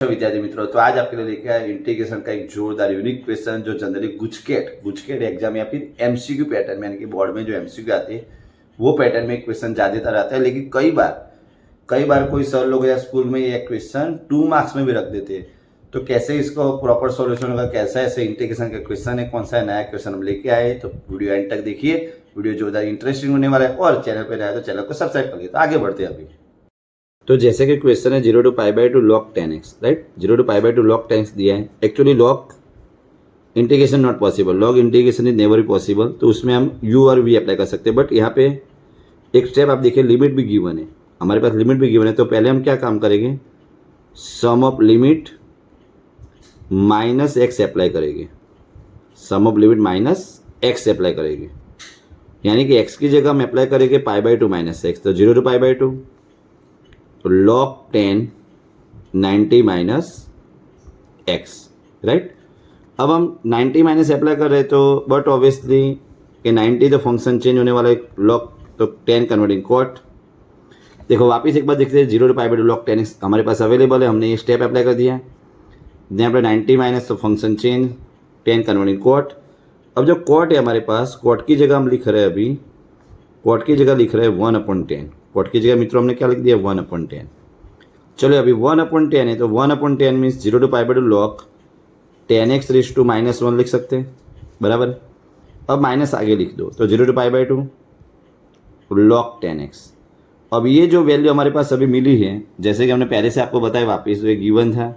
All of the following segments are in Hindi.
विद्यार्थी मित्रों, तो आज आपके लिए लेके आया इंटीग्रेशन का एक जोरदार यूनिक क्वेश्चन जो जनरली गुजकेट एग्जाम या फिर एमसीक्यू पैटर्न में यानी कि बोर्ड में जो एमसीक्यू आते हैं वो पैटर्न में क्वेश्चन ज्यादातर आता है। लेकिन कई बार कोई सर लोग या स्कूल में ये क्वेश्चन 2 मार्क्स में भी रख देते हैं। तो कैसे इसको प्रॉपर सॉल्यूशन होगा, कैसा ऐसे इंटीग्रेशन का क्वेश्चन है, कौन सा नया क्वेश्चन हम लेके आए, तो वीडियो एंड तक देखिए। वीडियो जोरदार इंटरेस्टिंग होने वाला है और चैनल पर नया तो चैनल को सब्सक्राइब करिए। तो आगे बढ़ते हैं अभी। तो जैसे कि क्वेश्चन है 0 to π/2 log 10x, right. 0 to π/2 log 10x दिया है। Actually log integration not possible, log integration is never possible, तो उसमें हम u और v अप्लाई कर सकते हैं। बट यहाँ पे एक स्टेप आप देखिए, लिमिट भी गिवन है, हमारे पास लिमिट भी गिवन है। तो पहले हम क्या काम करेंगे, sum of limit minus X apply करेंगे, sum of limit minus X apply करेंगे, यानी कि x की जगह हम अप्लाई करेंगे π/2 माइनस एक्स। तो 0 to π/2 तो log 10 90 माइनस एक्स, राइट। अब हम 90 माइनस अप्लाई कर रहे हैं, तो बट ऑब्वियसली कि 90 तो फंक्शन चेंज होने वाला है, log तो 10 कन्वर्टिंग कॉट। देखो वापस एक बार देखते हैं, 0 to π/2 log 10 हमारे पास अवेलेबल है, हमने ये स्टेप अप्लाई कर दिया है। यहाँ पर 90 माइनस तो फंक्शन चेंज 10 कन्वर्टिंग कॉट। अब जो कॉट है हमारे पास, कॉट की जगह हम लिख रहे हैं, अभी कॉट की जगह लिख रहे हैं 1/10। कॉट की जगह मित्रों हमने क्या लिख दिया, 1/10। चलो अभी 1/10 है, तो 1/10 means 0 to π/2 log 10x raise to -1 लिख सकते हैं, बराबर। अब माइनस आगे लिख दो, तो 0 to π/2 log 10x। अब ये जो वैल्यू हमारे पास अभी मिली है, जैसे कि हमने पहले से आपको बताया, वापस ये गिवन था,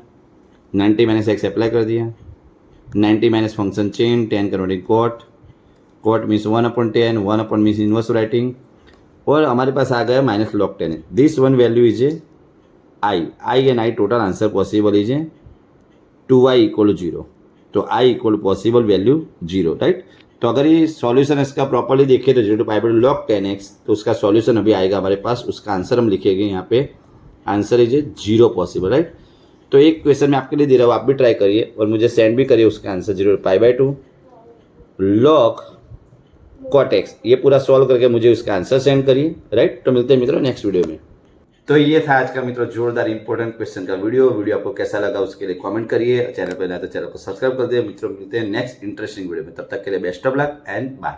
90 माइनस एक्स अप्लाई कर दिया, 90 minus function change 10 converting cot means 1/10, 1 means inverse writing, और हमारे पास आ गया minus log 10। This one value is a I and I total answer possible is a 2y equal 0। तो i equal possible value 0, right. तो अगर ये सॉल्यूशन इसका प्रॉपर्ली देखें तो 0 to π/2 log 10x, तो उसका सॉल्यूशन अभी आएगा हमारे पास, उसका आंसर हम लिखेंगे यहाँ पे, answer is a 0 possible, right. तो एक क्वेश्चन मैं आपके लिए दे रहा हूँ, आप भी ट्राई करिए और मुझे सेंड भी करिए उसका answer. 0 to π/2 log cot x, ये पूरा सॉल्व करके मुझे उसका आंसर सेंड करिए, राइट। तो मिलते हैं मित्रों नेक्स्ट वीडियो में। तो ये था आज का मित्रों जोरदार इंपॉर्टेंट क्वेश्चन का वीडियो आपको कैसा लगा उसके लिए कमेंट करिए, चैनल पर नया तो चैनल को सब्सक्राइब कर दिए। मित्रों मिलते हैं नेक्स्ट इंटरेस्टिंग वीडियो में, तब तक के लिए best of luck and bye.